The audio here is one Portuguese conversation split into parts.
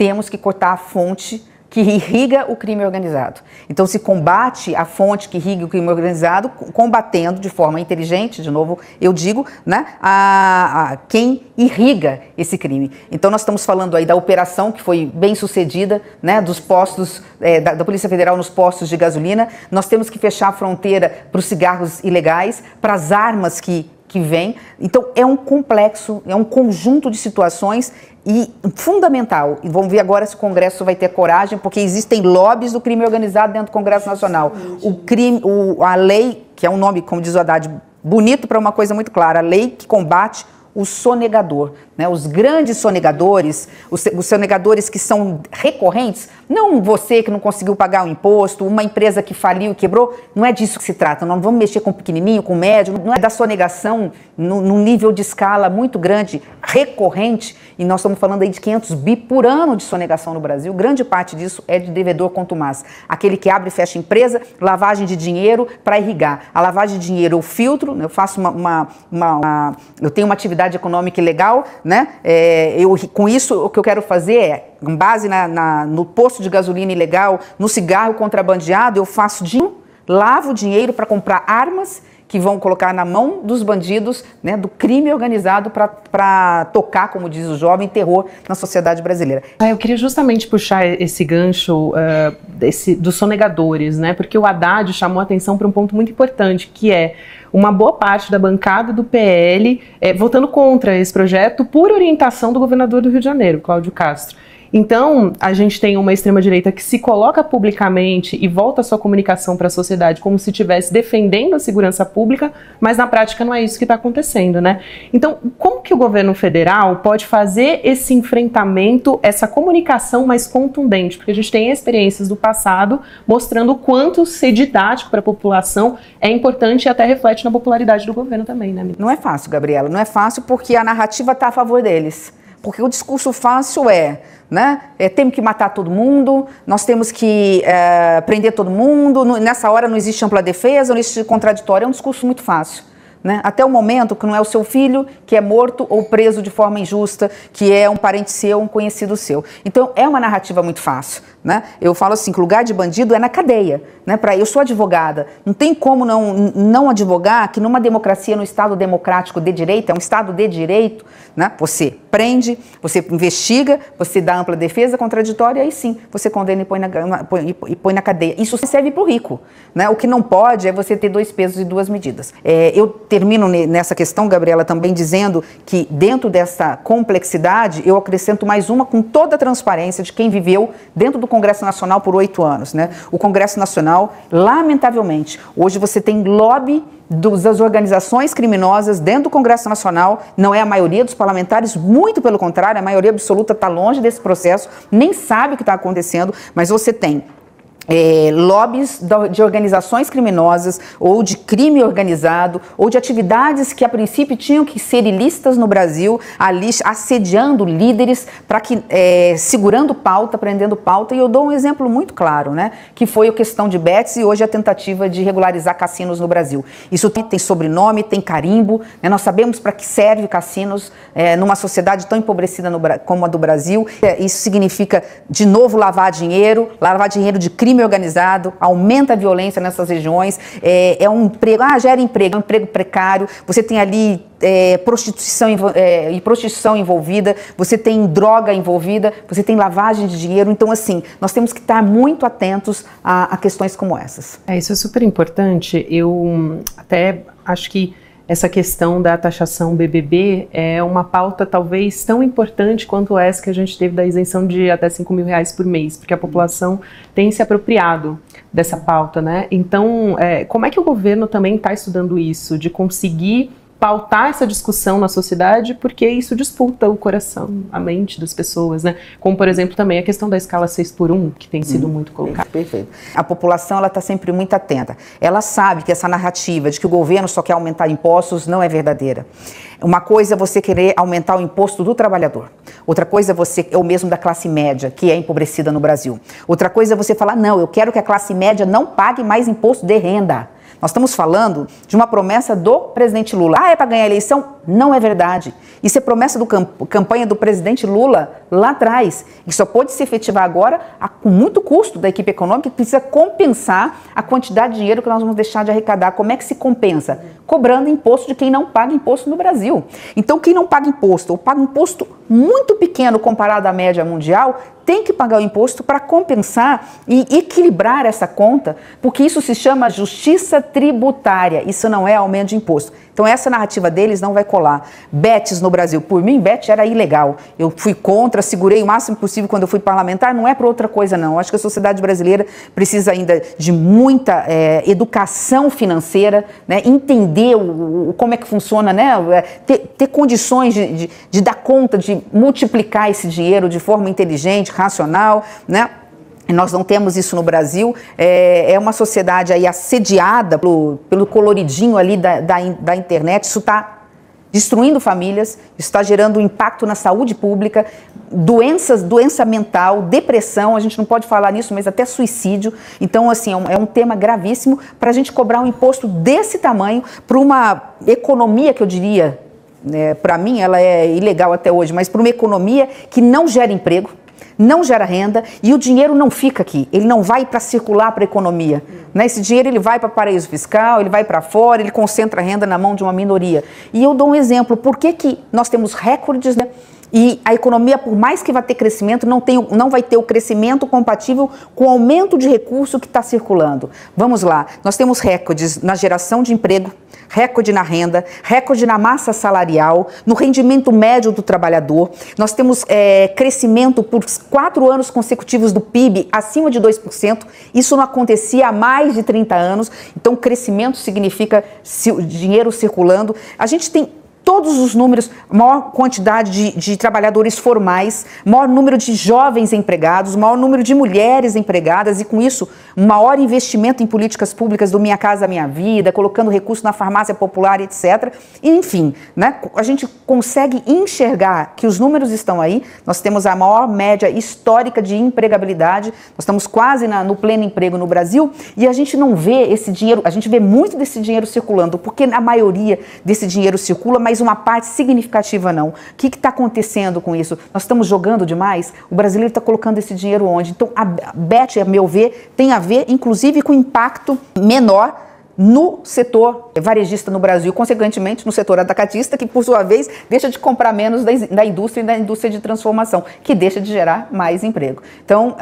temos que cortar a fonte que irriga o crime organizado. Então se combate a fonte que irriga o crime organizado, combatendo de forma inteligente, de novo eu digo, né, a quem irriga esse crime. Então nós estamos falando aí da operação que foi bem sucedida, né, dos postos, da Polícia Federal nos postos de gasolina. Nós temos que fechar a fronteira para os cigarros ilegais, para as armas que vem. Então é um complexo, é um conjunto de situações e fundamental. E vamos ver agora se o Congresso vai ter coragem, porque existem lobbies do crime organizado dentro do Congresso Nacional. A lei, que é um nome, como diz o Haddad, bonito para uma coisa muito clara, a lei que combate o sonegador, né? Os grandes sonegadores, os sonegadores que são recorrentes, não você que não conseguiu pagar o imposto, uma empresa que faliu e quebrou, não é disso que se trata. Não vamos mexer com o pequenininho, com o médio, não é da sonegação num nível de escala muito grande, recorrente, e nós estamos falando aí de 500 bi por ano de sonegação no Brasil. Grande parte disso é de devedor contumaz, aquele que abre e fecha empresa, lavagem de dinheiro para irrigar. A lavagem de dinheiro eu filtro, eu faço eu tenho uma atividade econômica ilegal, né? Com isso, o que eu quero fazer é, com base no posto de gasolina ilegal, no cigarro contrabandeado, eu faço lavo dinheiro para comprar armas que vão colocar na mão dos bandidos, né, do crime organizado para tocar, como diz o jovem, terror na sociedade brasileira. Eu queria justamente puxar esse gancho dos sonegadores, né, porque o Haddad chamou a atenção para um ponto muito importante, que é uma boa parte da bancada do PL votando contra esse projeto por orientação do governador do Rio de Janeiro, Cláudio Castro. Então, a gente tem uma extrema-direita que se coloca publicamente e volta a sua comunicação para a sociedade como se estivesse defendendo a segurança pública, mas na prática não é isso que está acontecendo, né? Então, como que o governo federal pode fazer esse enfrentamento, essa comunicação mais contundente? Porque a gente tem experiências do passado mostrando o quanto ser didático para a população é importante e até reflete na popularidade do governo também, né? Não é fácil, Gabriela, não é fácil porque a narrativa está a favor deles. Porque o discurso fácil né? Temos que matar todo mundo, nós temos que prender todo mundo, nessa hora não existe ampla defesa, não existe contraditório, é um discurso muito fácil. Né? Até o momento que não é o seu filho que é morto ou preso de forma injusta, que é um parente seu, um conhecido seu. Então é uma narrativa muito fácil. Né? Eu falo assim, que o lugar de bandido é na cadeia. Né? Eu sou advogada, não tem como não advogar que numa democracia, no Estado democrático de direito, é um Estado de direito, né? Você prende, você investiga, você dá ampla defesa contraditória, e aí sim, você condena e põe na cadeia. Isso serve para o rico. Né? O que não pode é você ter dois pesos e duas medidas. Eu termino nessa questão, Gabriela, também dizendo que dentro dessa complexidade, eu acrescento mais uma com toda a transparência de quem viveu dentro do Congresso Nacional por 8 anos. Né? O Congresso Nacional, lamentavelmente, hoje você tem lobby das organizações criminosas dentro do Congresso Nacional, não é a maioria dos parlamentares, muito pelo contrário, a maioria absoluta está longe desse processo, nem sabe o que está acontecendo, mas você tem lobbies de organizações criminosas ou de crime organizado ou de atividades que a princípio tinham que ser ilícitas no Brasil, ali assediando líderes para que segurando pauta, prendendo pauta. E eu dou um exemplo muito claro, né, que foi a questão de Betts e hoje a tentativa de regularizar cassinos no Brasil. Isso tem sobrenome, tem carimbo, né, nós sabemos para que serve cassinos numa sociedade tão empobrecida como a do Brasil. Isso significa de novo lavar dinheiro de crime organizado, aumenta a violência nessas regiões, é um emprego, gera emprego, é um emprego precário, você tem ali prostituição envolvida, você tem droga envolvida, você tem lavagem de dinheiro. Então, assim, nós temos que estar muito atentos a questões como essas. Isso é super importante. Eu até acho que essa questão da taxação BBB é uma pauta talvez tão importante quanto essa que a gente teve da isenção de até R$5.000 por mês, porque a população tem se apropriado dessa pauta, né? Então, como é que o governo também está estudando isso, de conseguir pautar essa discussão na sociedade, porque isso disputa o coração, a mente das pessoas, né? Como, por exemplo, também a questão da escala 6x1, que tem sido muito colocada. Perfeito. A população, ela está sempre muito atenta. Ela sabe que essa narrativa de que o governo só quer aumentar impostos não é verdadeira. Uma coisa é você querer aumentar o imposto do trabalhador. Outra coisa é o mesmo da classe média, que é empobrecida no Brasil. Outra coisa é você falar, não, eu quero que a classe média não pague mais imposto de renda. Nós estamos falando de uma promessa do presidente Lula. Ah, é para ganhar a eleição? Não é verdade. Isso é promessa da campanha do presidente Lula lá atrás, que só pode se efetivar agora com muito custo da equipe econômica, que precisa compensar a quantidade de dinheiro que nós vamos deixar de arrecadar. Como é que se compensa? Cobrando imposto de quem não paga imposto no Brasil. Então, quem não paga imposto, ou paga um imposto muito pequeno comparado à média mundial, tem que pagar o imposto para compensar e equilibrar essa conta, porque isso se chama justiça tributária, isso não é aumento de imposto. Então essa narrativa deles não vai colar. Bets no Brasil, por mim, bet era ilegal. Eu fui contra, segurei o máximo possível quando eu fui parlamentar, não é para outra coisa não. Eu acho que a sociedade brasileira precisa ainda de muita educação financeira, né? Entender como é que funciona, né? Ter condições de dar conta, de multiplicar esse dinheiro de forma inteligente, racional, né? Nós não temos isso no Brasil, é uma sociedade aí assediada pelo coloridinho ali da internet, isso está destruindo famílias, isso está gerando impacto na saúde pública, doença mental, depressão, a gente não pode falar nisso, mas até suicídio. Então, assim, é um tema gravíssimo para a gente cobrar um imposto desse tamanho para uma economia que eu diria, para mim ela é ilegal até hoje, mas para uma economia que não gera emprego, não gera renda e o dinheiro não fica aqui, ele não vai para circular para a economia. Né? Esse dinheiro ele vai para paraíso fiscal, ele vai para fora, ele concentra a renda na mão de uma minoria. E eu dou um exemplo, por que nós temos recordes, né? E a economia, por mais que vá ter crescimento, não vai ter o crescimento compatível com o aumento de recurso que está circulando. Vamos lá, nós temos recordes na geração de emprego, recorde na renda, recorde na massa salarial, no rendimento médio do trabalhador. Nós temos crescimento por 4 anos consecutivos do PIB acima de 2%. Isso não acontecia há mais de 30 anos. Então, crescimento significa dinheiro circulando. A gente tem todos os números, maior quantidade de trabalhadores formais, maior número de jovens empregados, maior número de mulheres empregadas e, com isso, maior investimento em políticas públicas do Minha Casa Minha Vida, colocando recursos na farmácia popular, etc. E, enfim, né, a gente consegue enxergar que os números estão aí, nós temos a maior média histórica de empregabilidade, nós estamos quase no pleno emprego no Brasil e a gente não vê esse dinheiro, a gente vê muito desse dinheiro circulando, porque a maioria desse dinheiro circula, mas uma parte significativa não. O que está acontecendo com isso? Nós estamos jogando demais? O brasileiro está colocando esse dinheiro onde? Então, a BET, a meu ver, tem a ver, inclusive, com impacto menor no setor varejista no Brasil, consequentemente no setor atacadista, que por sua vez deixa de comprar menos da indústria e da indústria de transformação, que deixa de gerar mais emprego. Então,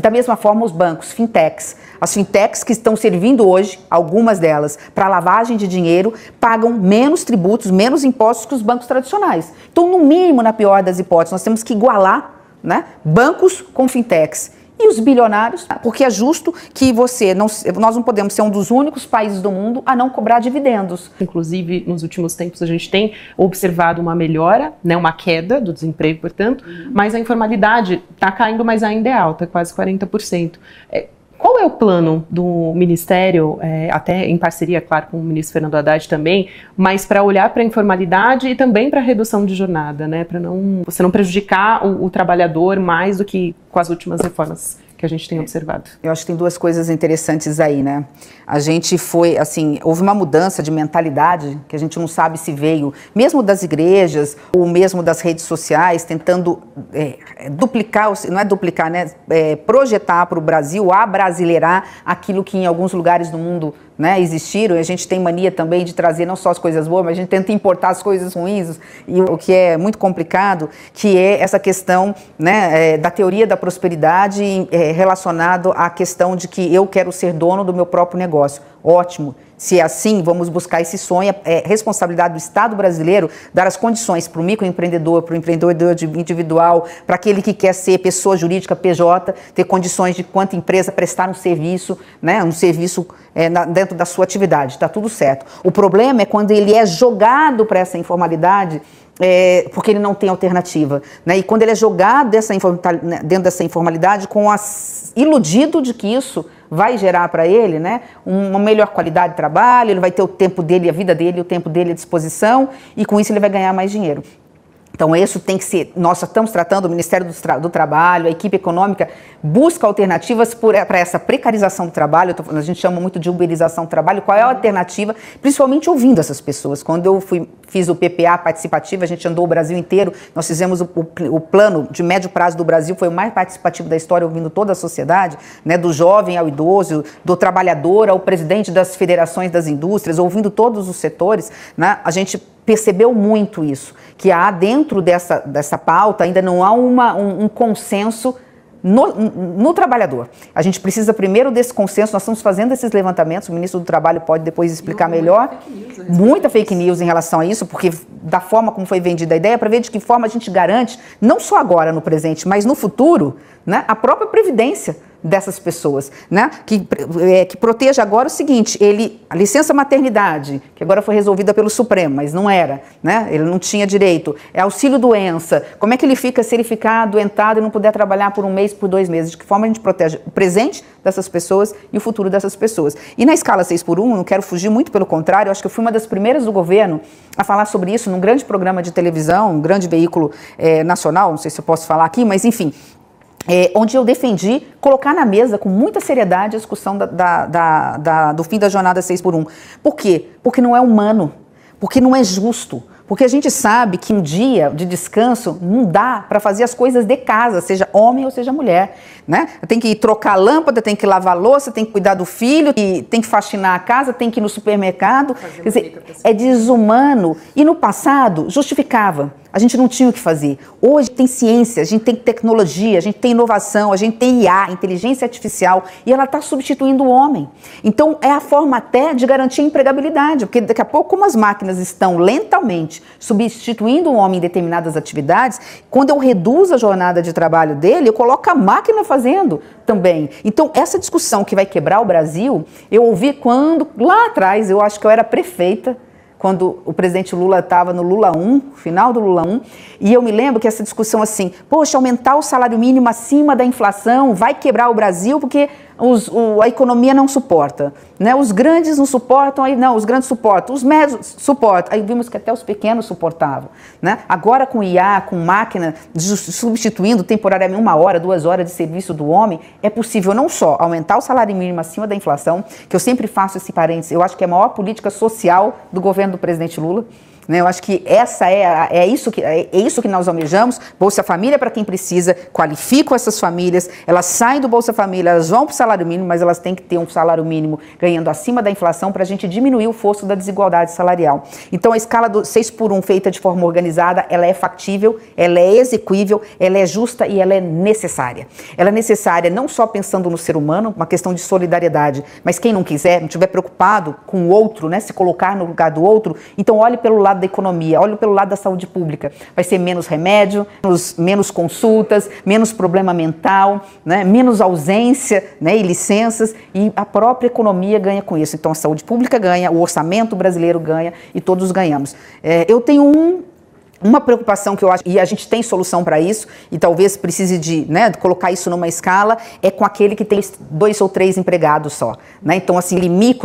da mesma forma, os bancos, fintechs, as fintechs que estão servindo hoje, algumas delas, para lavagem de dinheiro, pagam menos tributos, menos impostos que os bancos tradicionais. Então, no mínimo, na pior das hipóteses, nós temos que igualar, né, bancos com fintechs. E os bilionários, porque é justo que nós não podemos ser um dos únicos países do mundo a não cobrar dividendos. Inclusive, nos últimos tempos a gente tem observado uma melhora, né, uma queda do desemprego, portanto, mas a informalidade está caindo, mas ainda é alta, quase 40%. Qual é o plano do Ministério, até em parceria, claro, com o ministro Fernando Haddad também, mas para olhar para a informalidade e também para a redução de jornada, né, para você não prejudicar o trabalhador mais do que com as últimas reformas que a gente tem observado? Eu acho que tem duas coisas interessantes aí, né? A gente houve uma mudança de mentalidade que a gente não sabe se veio, mesmo das igrejas ou mesmo das redes sociais, tentando duplicar, não é duplicar, né? Projetar para o Brasil, abrasileirar aquilo que em alguns lugares do mundo, né, existiram. E a gente tem mania também de trazer não só as coisas boas, mas a gente tenta importar as coisas ruins, e o que é muito complicado, que é essa questão, né, da teoria da prosperidade relacionado à questão de que eu quero ser dono do meu próprio negócio. Ótimo. Se é assim, vamos buscar esse sonho. É responsabilidade do Estado brasileiro dar as condições para o microempreendedor, para o empreendedor individual, para aquele que quer ser pessoa jurídica, PJ, ter condições de quanto empresa prestar um serviço, né, um serviço dentro da sua atividade. Está tudo certo. O problema é quando ele é jogado para essa informalidade, porque ele não tem alternativa, né? E quando ele é jogado dentro dessa informalidade, iludido de que isso vai gerar para ele, né, uma melhor qualidade de trabalho, ele vai ter o tempo dele, a vida dele, o tempo dele à disposição, e com isso ele vai ganhar mais dinheiro. Então, isso tem que ser, nós estamos tratando, o Ministério do Trabalho, a equipe econômica busca alternativas para essa precarização do trabalho, a gente chama muito de uberização do trabalho, qual é a alternativa, principalmente ouvindo essas pessoas. Quando eu fiz o PPA participativo, a gente andou o Brasil inteiro, nós fizemos o plano de médio prazo do Brasil, foi o mais participativo da história, ouvindo toda a sociedade, né, do jovem ao idoso, do trabalhador ao presidente das federações das indústrias, ouvindo todos os setores, né, a gente percebeu muito isso, que há dentro dessa pauta ainda não há um consenso no trabalhador. A gente precisa primeiro desse consenso, nós estamos fazendo esses levantamentos, o ministro do Trabalho pode depois explicar melhor. Muita fake news em relação a isso, porque da forma como foi vendida a ideia, para ver de que forma a gente garante, não só agora no presente, mas no futuro, né, a própria previdência dessas pessoas, né? Que proteja agora o seguinte, a licença maternidade, que agora foi resolvida pelo Supremo, mas não era, né? Ele não tinha direito, é auxílio doença, como é que ele fica se ele ficar adoentado e não puder trabalhar por 1 mês, por 2 meses, de que forma a gente protege o presente dessas pessoas e o futuro dessas pessoas. E na escala 6x1, não quero fugir, muito pelo contrário, eu acho que eu fui uma das primeiras do governo a falar sobre isso num grande programa de televisão, um grande veículo nacional, não sei se eu posso falar aqui, mas enfim, onde eu defendi colocar na mesa com muita seriedade a discussão do fim da jornada 6x1. Por quê? Porque não é humano, porque não é justo, porque a gente sabe que um dia de descanso não dá para fazer as coisas de casa, seja homem ou seja mulher, né? Tem que trocar a lâmpada, tem que lavar a louça, tem que cuidar do filho, tem que faxinar a casa, tem que ir no supermercado. Quer dizer, é desumano. E no passado justificava. A gente não tinha o que fazer. Hoje tem ciência, a gente tem tecnologia, a gente tem inovação, a gente tem IA, inteligência artificial, e ela está substituindo o homem. Então, é a forma até de garantir a empregabilidade, porque daqui a pouco, como as máquinas estão lentamente substituindo o homem em determinadas atividades, quando eu reduzo a jornada de trabalho dele, eu coloco a máquina fazendo também. Então, essa discussão que vai quebrar o Brasil, eu ouvi quando, lá atrás, eu acho que eu era prefeita, quando o presidente Lula estava no Lula 1, final do Lula 1, e eu me lembro que essa discussão assim, poxa, aumentar o salário mínimo acima da inflação vai quebrar o Brasil porque a economia não suporta, né? Os grandes não suportam, aí não, os grandes suportam, os médios suportam, aí vimos que até os pequenos suportavam, né? Agora com IA, com máquina, substituindo temporariamente 1 hora, 2 horas de serviço do homem, é possível não só aumentar o salário mínimo acima da inflação, que eu sempre faço esse parênteses, eu acho que é a maior política social do governo do presidente Lula, né? Eu acho que essa é isso que nós almejamos. Bolsa Família para quem precisa, qualificam essas famílias, elas saem do Bolsa Família, elas vão para o salário mínimo, mas elas têm que ter um salário mínimo ganhando acima da inflação para a gente diminuir o fosso da desigualdade salarial. Então a escala do 6x1 feita de forma organizada, ela é factível, ela é execuível, ela é justa e ela é necessária. Ela é necessária não só pensando no ser humano, uma questão de solidariedade, mas quem não quiser, não estiver preocupado com o outro, né, se colocar no lugar do outro, então olhe pelo lado da economia, olhe pelo lado da saúde pública. Vai ser menos remédio, menos consultas, menos problema mental, né, menos ausência, né, e licenças, e a própria economia ganha com isso. Então a saúde pública ganha, o orçamento brasileiro ganha e todos ganhamos. Eu tenho uma preocupação que eu acho, e a gente tem solução para isso, e talvez precise de colocar isso numa escala, é com aquele que tem 2 ou 3 empregados só. Né? Então, assim,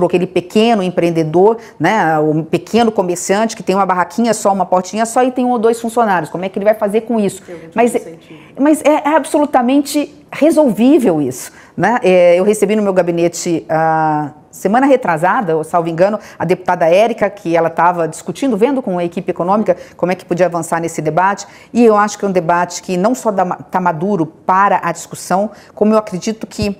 aquele pequeno empreendedor, né, o pequeno comerciante que tem uma barraquinha só, uma portinha só e tem 1 ou 2 funcionários. Como é que ele vai fazer com isso? Mas é absolutamente resolvível isso. Né? Eu recebi no meu gabinete semana retrasada, salvo engano, a deputada Érica, que ela estava discutindo, vendo com a equipe econômica como é que podia avançar nesse debate, e eu acho que é um debate que não só está maduro para a discussão, como eu acredito que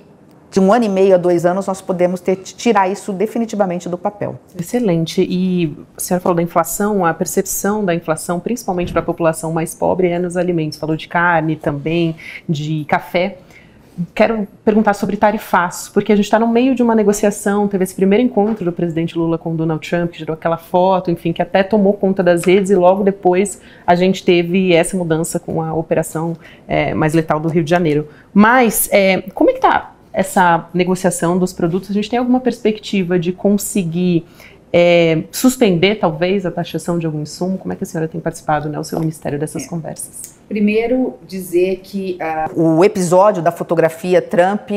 de 1 ano e meio a 2 anos nós podemos tirar isso definitivamente do papel. Excelente. E a senhora falou da inflação, a percepção da inflação, principalmente para a população mais pobre, é nos alimentos. Falou de carne também, de café. Quero perguntar sobre tarifaço, porque a gente está no meio de uma negociação, teve esse primeiro encontro do presidente Lula com o Donald Trump, que gerou aquela foto, enfim, que até tomou conta das redes, e logo depois a gente teve essa mudança com a operação mais letal do Rio de Janeiro. Mas como é que está essa negociação dos produtos? A gente tem alguma perspectiva de conseguir suspender, talvez, a taxação de algum insumo? Como é que a senhora tem participado, né, o seu ministério, dessas conversas? Primeiro, dizer que o episódio da fotografia Trump,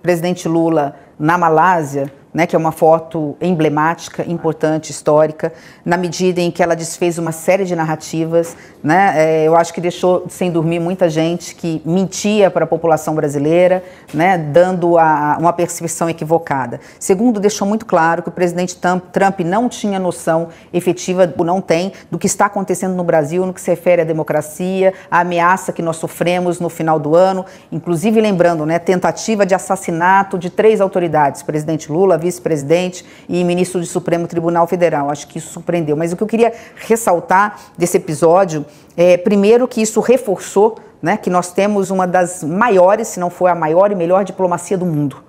presidente Lula, na Malásia, né, que é uma foto emblemática, importante, histórica, na medida em que ela desfez uma série de narrativas, né, eu acho que deixou sem dormir muita gente que mentia para a população brasileira, né, dando uma percepção equivocada. Segundo, deixou muito claro que o presidente Trump não tinha noção efetiva, não tem, do que está acontecendo no Brasil, no que se refere à democracia, à ameaça que nós sofremos no final do ano, inclusive lembrando, né, tentativa de assassinato de 3 autoridades, presidente Lula, vice-presidente e ministro do Supremo Tribunal Federal. Acho que isso surpreendeu. Mas o que eu queria ressaltar desse episódio é, primeiro, que isso reforçou, né, que nós temos uma das maiores, se não for a maior e melhor diplomacia do mundo.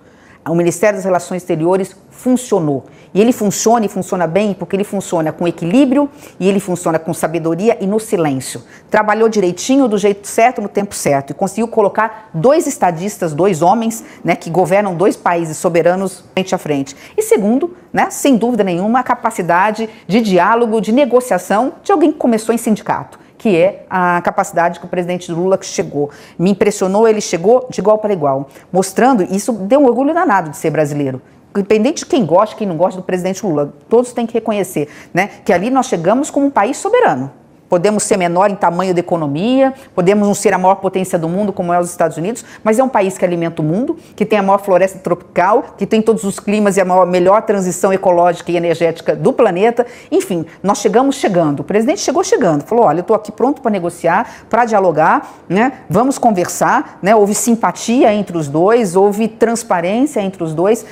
O Ministério das Relações Exteriores funcionou. E ele funciona e funciona bem porque ele funciona com equilíbrio e ele funciona com sabedoria e no silêncio. Trabalhou direitinho, do jeito certo, no tempo certo. E conseguiu colocar 2 estadistas, 2 homens, né, que governam 2 países soberanos frente a frente. E segundo, né, sem dúvida nenhuma, a capacidade de diálogo, de negociação de alguém que começou em sindicato, que é a capacidade que o presidente Lula chegou. Me impressionou, ele chegou de igual para igual, mostrando, isso deu um orgulho danado de ser brasileiro. Independente de quem gosta, quem não gosta do presidente Lula, todos têm que reconhecer, né, que ali nós chegamos como um país soberano. Podemos ser menor em tamanho da economia, podemos não ser a maior potência do mundo, como é os Estados Unidos, mas é um país que alimenta o mundo, que tem a maior floresta tropical, que tem todos os climas e a melhor transição ecológica e energética do planeta. Enfim, nós chegamos chegando. O presidente chegou chegando, falou, olha, eu estou aqui pronto para negociar, para dialogar, né? Vamos conversar, né? Houve simpatia entre os dois, houve transparência entre os dois,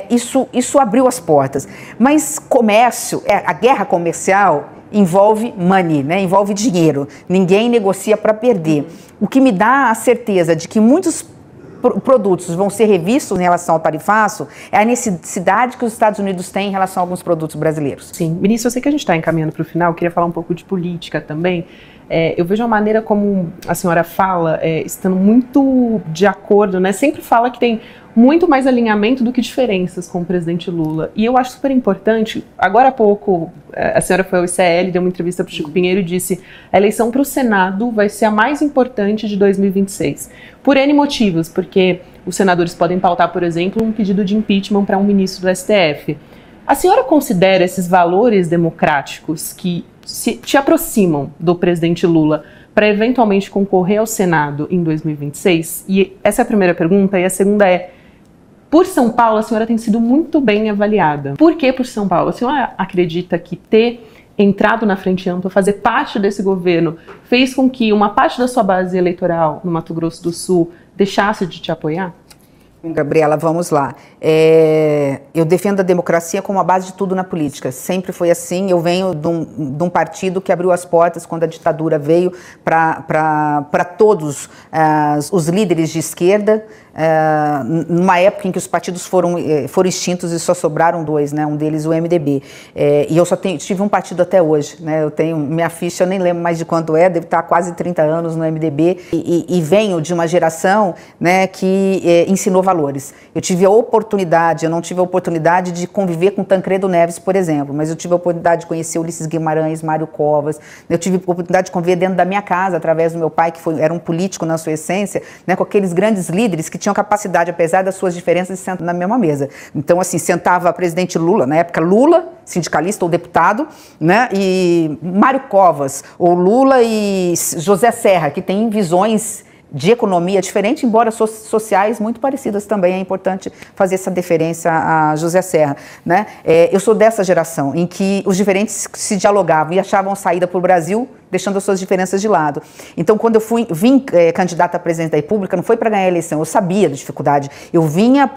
isso abriu as portas. Mas comércio, a guerra comercial envolve money, né? Envolve dinheiro. Ninguém negocia para perder. O que me dá a certeza de que muitos produtos vão ser revistos em relação ao tarifaço é a necessidade que os Estados Unidos têm em relação a alguns produtos brasileiros. Sim. Ministro, eu sei que a gente está encaminhando para o final, eu queria falar um pouco de política também. Eu vejo a maneira como a senhora fala, estando muito de acordo, né? Sempre fala que tem muito mais alinhamento do que diferenças com o presidente Lula. E eu acho super importante, agora há pouco, a senhora foi ao ICL, deu uma entrevista para o Chico Pinheiro e disse: a eleição para o Senado vai ser a mais importante de 2026. Por N motivos, porque os senadores podem pautar, por exemplo, um pedido de impeachment para um ministro do STF. A senhora considera esses valores democráticos que te aproximam do presidente Lula para eventualmente concorrer ao Senado em 2026? E essa é a primeira pergunta. E a segunda é: por São Paulo, a senhora tem sido muito bem avaliada. Por que por São Paulo? A senhora acredita que ter entrado na Frente Ampla, fazer parte desse governo, fez com que uma parte da sua base eleitoral no Mato Grosso do Sul deixasse de te apoiar? Gabriela, vamos lá. Eu defendo a democracia como a base de tudo na política. Sempre foi assim. Eu venho de um partido que abriu as portas quando a ditadura veio para todos os líderes de esquerda, numa época em que os partidos foram extintos e só sobraram 2, né? Um deles o MDB. E eu só tive um partido até hoje, né? Eu tenho minha ficha, eu nem lembro mais de quanto deve estar quase 30 anos no MDB, e venho de uma geração, né, que ensinou valores. Eu tive a oportunidade, eu não tive a oportunidade de conviver com Tancredo Neves, por exemplo, mas eu tive a oportunidade de conhecer Ulisses Guimarães, Mário Covas, eu tive a oportunidade de conviver dentro da minha casa, através do meu pai, que era um político na sua essência, né, com aqueles grandes líderes que tinham capacidade, apesar das suas diferenças, de sentar na mesma mesa. Então, assim, sentava o presidente Lula, na época Lula, sindicalista ou deputado, né, e Mário Covas, ou Lula e José Serra, que têm visões de economia diferente, embora sociais muito parecidas também. É importante fazer essa deferência a José Serra, né? Eu sou dessa geração em que os diferentes se dialogavam e achavam saída para o Brasil, deixando as suas diferenças de lado. Então, quando eu vim candidata a presidente da República, não foi para ganhar a eleição, eu sabia da dificuldade. Eu vinha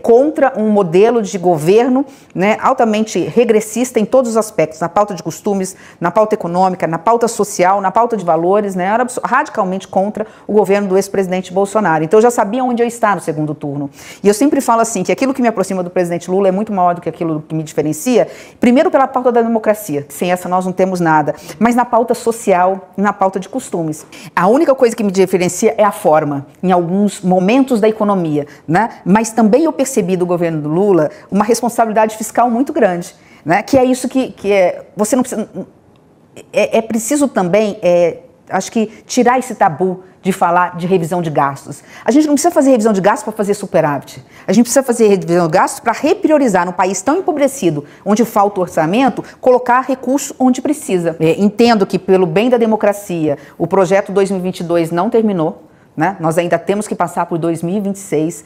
contra um modelo de governo, né, altamente regressista em todos os aspectos, na pauta de costumes, na pauta econômica, na pauta social, na pauta de valores, né, era radicalmente contra o governo do ex-presidente Bolsonaro. Então, eu já sabia onde eu estava no segundo turno. E eu sempre falo assim, que aquilo que me aproxima do presidente Lula é muito maior do que aquilo que me diferencia, primeiro pela pauta da democracia, sem essa nós não temos nada, mas na pauta social, na pauta de costumes. A única coisa que me diferencia é a forma, em alguns momentos da economia, né? Mas também eu percebi do governo do Lula uma responsabilidade fiscal muito grande, né? Que é isso que você não precisa... É preciso também acho que tirar esse tabu de falar de revisão de gastos. A gente não precisa fazer revisão de gastos para fazer superávit. A gente precisa fazer revisão de gastos para repriorizar num país tão empobrecido, onde falta orçamento, colocar recurso onde precisa. Entendo que, pelo bem da democracia, o projeto 2022 não terminou. Né? Nós ainda temos que passar por 2026.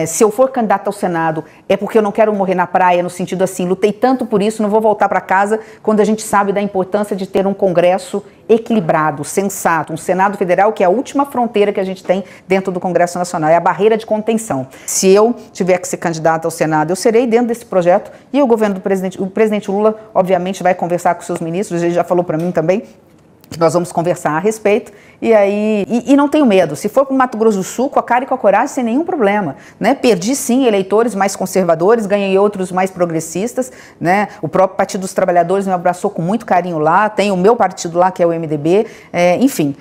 Se eu for candidata ao Senado, é porque eu não quero morrer na praia, no sentido assim, lutei tanto por isso, não vou voltar para casa, quando a gente sabe da importância de ter um Congresso equilibrado, sensato, um Senado Federal que é a última fronteira que a gente tem dentro do Congresso Nacional, é a barreira de contenção. Se eu tiver que ser candidata ao Senado, eu serei dentro desse projeto, e o governo do presidente, o presidente Lula, obviamente, vai conversar com seus ministros, ele já falou para mim também, que nós vamos conversar a respeito, e não tenho medo. Se for para o Mato Grosso do Sul, com a cara e com a coragem, sem nenhum problema. Né? Perdi, sim, eleitores mais conservadores, ganhei outros mais progressistas. Né? O próprio Partido dos Trabalhadores me abraçou com muito carinho lá, tem o meu partido lá, que é o MDB. Enfim,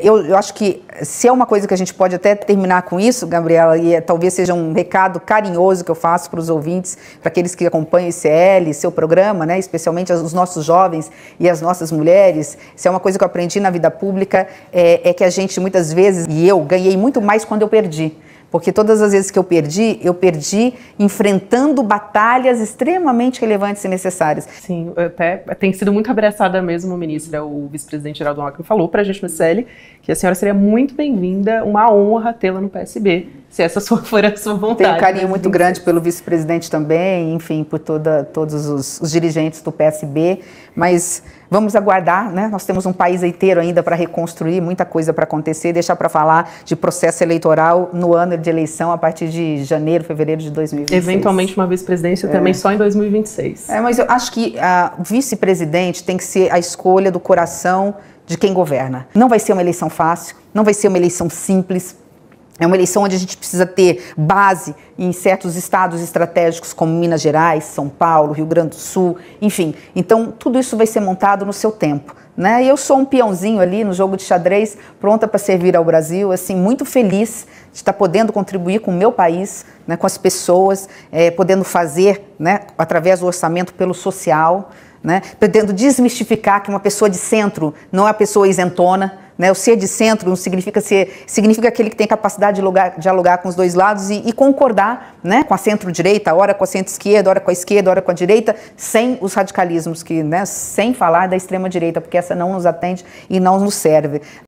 eu acho que se é uma coisa que a gente pode até terminar com isso, Gabriela, e talvez seja um recado carinhoso que eu faço para os ouvintes, para aqueles que acompanham o ICL, seu programa, né? Especialmente os nossos jovens e as nossas mulheres, se é uma coisa que eu aprendi na vida pública, é que a gente muitas vezes, e eu ganhei muito mais quando eu perdi, porque todas as vezes que eu perdi enfrentando batalhas extremamente relevantes e necessárias. Sim, até tem sido muito abraçada mesmo, ministra. O vice-presidente Geraldo Alckmin falou para a gente no ICL que a senhora seria muito bem-vinda, uma honra tê-la no PSB, se essa for a sua vontade. Tenho um carinho muito grande pelo vice-presidente também, enfim, por todos os dirigentes do PSB, mas vamos aguardar, né? Nós temos um país inteiro ainda para reconstruir, muita coisa para acontecer, deixar para falar de processo eleitoral no ano de eleição, a partir de janeiro, fevereiro de 2026. Eventualmente uma vice-presidência também só em 2026. Mas eu acho que o vice-presidente tem que ser a escolha do coração de quem governa. Não vai ser uma eleição fácil, não vai ser uma eleição simples. É uma eleição onde a gente precisa ter base em certos estados estratégicos como Minas Gerais, São Paulo, Rio Grande do Sul, enfim. Então, tudo isso vai ser montado no seu tempo. Né? E eu sou um peãozinho ali no jogo de xadrez, pronta para servir ao Brasil, assim, muito feliz de estar podendo contribuir com o meu país, né, com as pessoas, podendo fazer, né, através do orçamento pelo social, né, podendo desmistificar que uma pessoa de centro não é uma pessoa isentona. Né, o ser de centro não significa aquele que tem capacidade de dialogar com os dois lados e concordar, né, com a centro-direita, ora com a centro-esquerda, ora com a direita, sem os radicalismos, né, sem falar da extrema-direita, porque essa não nos atende e não nos serve.